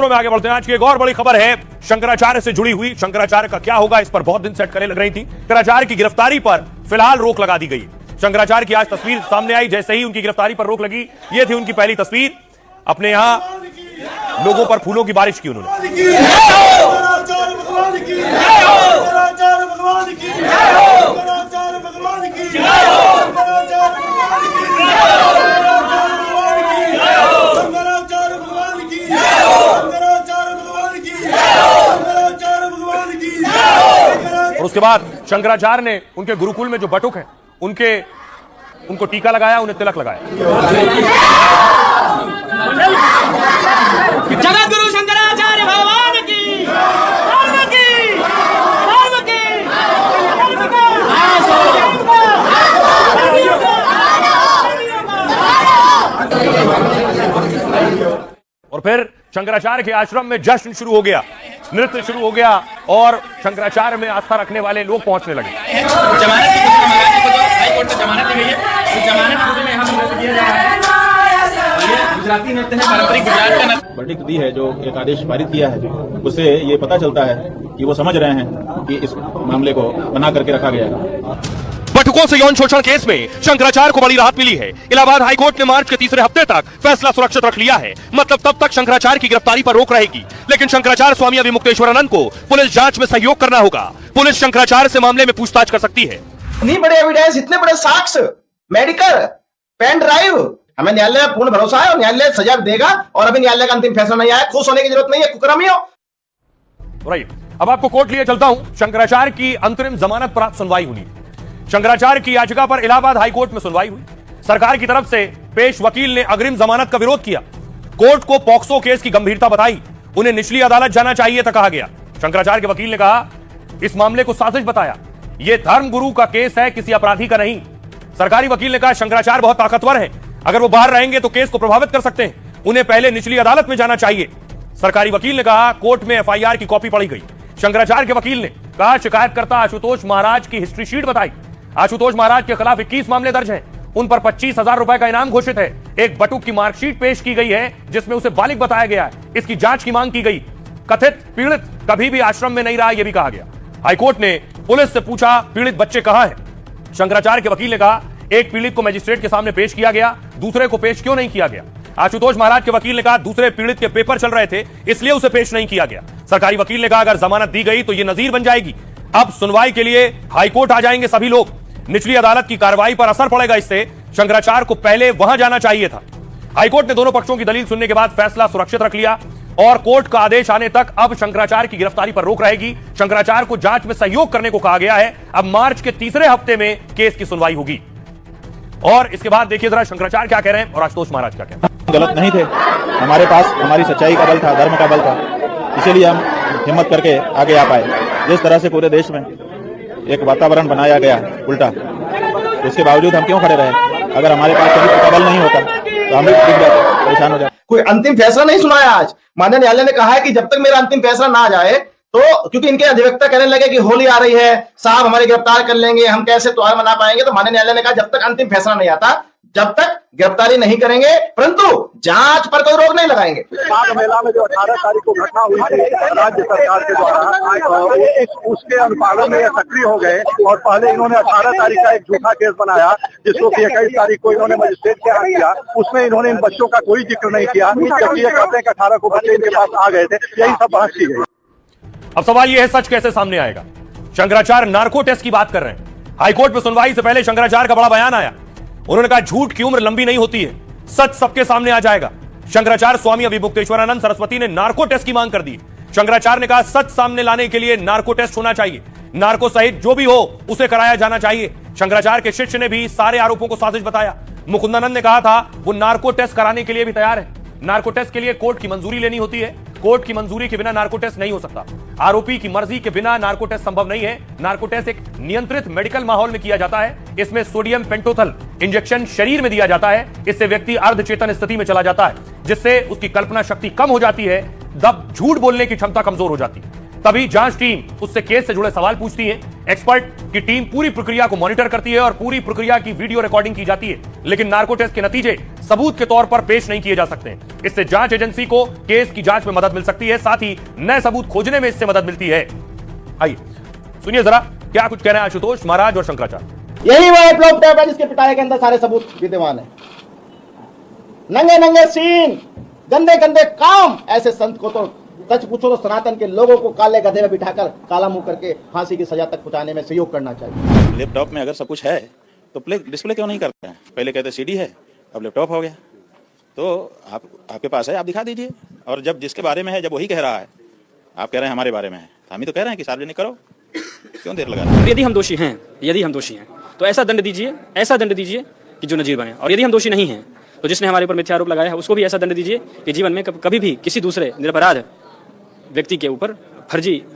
खबरों में आगे बढ़ते हैं। आज की एक और बड़ी खबर है शंकराचार्य से जुड़ी हुई। शंकराचार्य का क्या होगा, इस पर बहुत दिन से अटकलें लग रही थी। शंकराचार्य की गिरफ्तारी पर फिलहाल रोक लगा दी गई। शंकराचार्य की आज तस्वीर सामने आई। जैसे ही उनकी गिरफ्तारी पर रोक लगी, ये थी उनकी पहली तस्वीर। अपने यहां लोगों पर फूलों की बारिश की उन्होंने। और उसके बाद शंकराचार्य ने उनके गुरुकुल में जो बटुक है उनको टीका लगाया, उन्हें तिलक लगाया। जगत गुरु शंकराचार्य भगवान की और फिर शंकराचार्य के आश्रम में जश्न शुरू हो गया, नृत्य शुरू हो गया और शंकराचार्य में आस्था रखने वाले लोग पहुंचने लगे। गुजराती नृत्य है, पारंपरिक गुजरात का नृत्य। वर्डिक्ट दी है, जो एक आदेश पारित किया है, उससे ये पता चलता है कि वो समझ रहे हैं कि इस मामले को बना करके रखा गया है। बटुकों से यौन शोषण केस में शंकराचार्य को बड़ी राहत मिली है। इलाहाबाद हाईकोर्ट ने मार्च के तीसरे हफ्ते तक फैसला सुरक्षित रख लिया है। मतलब तब तक शंकराचार्य की गिरफ्तारी पर रोक रहेगी, लेकिन शंकराचार्य स्वामी अभिमुक्तेश्वरानंद को पुलिस जांच में सहयोग करना होगा। पुलिस शंकराचार्य से मामले में पूछताछ कर सकती है। इतने बड़े एविडेंस, इतने बड़े साक्ष्य, मेडिकल, पेन ड्राइव, हमें न्यायालय पूर्ण भरोसा है और न्यायालय सजा देगा। और अभी न्यायालय का अंतिम फैसला नहीं आया, खुश होने की जरूरत नहीं है कुकर्मियों। राइट, अब आपको कोर्ट लिए चलता हूं। शंकराचार्य की अंतरिम जमानत पर सुनवाई हुई। शंकराचार्य की याचिका पर इलाहाबाद हाईकोर्ट में सुनवाई हुई। सरकार की तरफ से पेश वकील ने अग्रिम जमानत का विरोध किया। कोर्ट को पॉक्सो केस की गंभीरता बताई, उन्हें निचली अदालत जाना चाहिए था कहा गया। शंकराचार्य के वकील ने कहा, इस मामले को साजिश बताया, यह धर्म गुरु का केस है, किसी अपराधी का नहीं। सरकारी वकील ने कहा, शंकराचार्य बहुत ताकतवर है, अगर वो बाहर रहेंगे तो केस को प्रभावित कर सकते हैं, उन्हें पहले निचली अदालत में जाना चाहिए। सरकारी वकील ने कहा, कोर्ट में एफआईआर की कॉपी पढ़ी गई। शंकराचार्य के वकील ने कहा, शिकायतकर्ता आशुतोष महाराज की हिस्ट्री शीट बताई। आशुतोष महाराज के खिलाफ 21 मामले दर्ज हैं, उन पर 25,000 रुपए का इनाम घोषित है। एक बटुक की मार्कशीट पेश की गई है जिसमें उसे बालिग बताया गया है, इसकी जांच की मांग की गई। कथित पीड़ित कभी भी आश्रम में नहीं रहा, यह भी कहा गया। हाईकोर्ट ने पुलिस से पूछा, पीड़ित बच्चे कहां हैं? शंकराचार्य के वकील ने कहा, एक पीड़ित को मजिस्ट्रेट के सामने पेश किया गया, दूसरे को पेश क्यों नहीं किया गया? आशुतोष महाराज के वकील ने कहा, दूसरे पीड़ित के पेपर चल रहे थे, इसलिए उसे पेश नहीं किया गया। सरकारी वकील ने कहा, अगर जमानत दी गई तो यह नजीर बन जाएगी। अब सुनवाई के लिए हाईकोर्ट आ जाएंगे सभी लोग। निचली अदालत की कार्रवाई पर असर पड़ेगा, इससे शंकराचार्य को पहले वहां जाना चाहिए था। हाईकोर्ट ने दोनों पक्षों की दलील सुनने के बाद फैसला सुरक्षित रख लिया और कोर्ट का आदेश आने तक अब शंकराचार्य की गिरफ्तारी पर रोक रहेगी। शंकराचार्य को जांच में सहयोग करने को कहा गया है। अब मार्च के तीसरे हफ्ते में केस की सुनवाई होगी। और इसके बाद देखिए जरा शंकराचार्य क्या कह रहे हैं और आशुतोष महाराज क्या कह रहे हैं। गलत नहीं थे, हमारे पास हमारी सच्चाई का बल था, धर्म का बल था, इसीलिए हम हिम्मत करके आगे आ पाए। जिस तरह से पूरे देश में एक वातावरण बनाया गया उल्टा, उसके बावजूद हम क्यों खड़े रहे? अगर हमारे पास कभी का बल नहीं होता तो हम परेशान हो जाते। कोई अंतिम फैसला नहीं सुनाया आज। माननीय न्यायालय ने कहा है कि जब तक मेरा अंतिम फैसला ना आ जाए, तो क्योंकि इनके अधिवक्ता कहने लगे कि होली आ रही है, साहब हमारे गिरफ्तार कर लेंगे, हम कैसे त्योहार मना पाएंगे। तो माननीय न्यायालय ने कहा, जब तक अंतिम फैसला नहीं आता, जब तक गिरफ्तारी नहीं करेंगे, परंतु जांच पर कोई रोक नहीं लगाएंगे। माघ मेला में जो 18 तारीख को घटना हुई थी राज्य सरकार के द्वारा, उसके अनुपालन में सक्रिय हो गए और पहले इन्होंने 18 तारीख का एक झूठा केस बनाया, जिसको कि 21 तारीख को इन्होंने मजिस्ट्रेट के हाथ किया। उसमें इन्होंने इन बच्चों का कोई जिक्र नहीं किया, जबकि ये कहते हैं कि 18 को बच्चे इनके पास आ गए थे। यही सब बहस की गई। अब सवाल यह है, सच कैसे सामने आएगा? शंकराचार्य नार्को टेस्ट की बात कर रहे हैं। हाईकोर्ट में सुनवाई से पहले शंकराचार्य का बड़ा बयान आया। उन्होंने कहा, झूठ की उम्र लंबी नहीं होती है, सच सबके सामने आ जाएगा। शंकराचार्य स्वामी अभिमुक्तेश्वरानंद सरस्वती ने नार्को टेस्ट की मांग कर दी। शंकराचार्य ने कहा, सच सामने लाने के लिए नार्को टेस्ट होना चाहिए, नार्को सहित जो भी हो उसे कराया जाना चाहिए। शंकराचार्य के शिष्य ने भी सारे आरोपों को साजिश बताया। मुकुंदानंद ने कहा था वो नार्को टेस्ट कराने के लिए भी तैयार है। नार्को टेस्ट के लिए कोर्ट की मंजूरी लेनी होती है, कोर्ट की मंजूरी के बिना नार्को टेस्ट नहीं हो सकता। आरोपी की मर्जी के बिना नार्को टेस्ट संभव नहीं है। नार्को टेस्ट एक नियंत्रित मेडिकल माहौल में किया जाता है। इसमें सोडियम पेंटोथल इंजेक्शन शरीर में दिया जाता है। इससे व्यक्ति अर्धचेतन स्थिति में चला जाता है, जिससे उसकी कल्पना शक्ति कम हो जाती है, तब झूठ बोलने की क्षमता कमजोर हो जाती है। तभी जांच टीम उससे केस से जुड़े सवाल पूछती है। एक्सपर्ट की टीम पूरी प्रक्रिया को मॉनिटर करती है और पूरी प्रक्रिया की वीडियो रिकॉर्डिंग की जाती है, लेकिन नार्को टेस्ट के नतीजे सबूत के तौर पर पेश नहीं किए जा सकते। इससे जांच एजेंसी को केस की जांच में मदद मिल सकती है, साथ ही नए सबूत खोजने में इससे मदद मिलती है। आइए सुनिए जरा क्या कुछ कह रहे हैं आशुतोष महाराज और शंकराचार्य। यही वो एप्लॉप टैप है जिसके पिटाई के अंदर सारे सबूत विद्यमान है। नंगे नंगे सीन, गंदे गंदे काम, ऐसे संत को तो सच पूछो तो सनातन के लोगों को काले गधे में बिठाकर काला मुंह करके फांसी की सजा तक पहुंचाने में सहयोग करना चाहिए। लैपटॉप में अगर सब कुछ है तो डिस्प्ले क्यों नहीं करते हैं? पहले कहते सीडी है, अब लैपटॉप हो गया, तो आपके पास है, आप दिखा दीजिए। और जब जिसके बारे में है, जब वही कह रहा है, आप कह रहे हैं हमारे बारे में है, हम ही तो कह रहे हैं कि सार्वजनिक करो, क्यों देर लगा रहे हैं? यदि हम दोषी हैं तो ऐसा दंड दीजिए कि जो नजीर बने, और यदि हम दोषी नहीं हैं तो जिसने हमारे ऊपर मिथ्या आरोप लगाया है उसको भी ऐसा दंड दीजिए कि जीवन में कभी भी किसी दूसरे निरपराध व्यक्ति के ऊपर फर्जी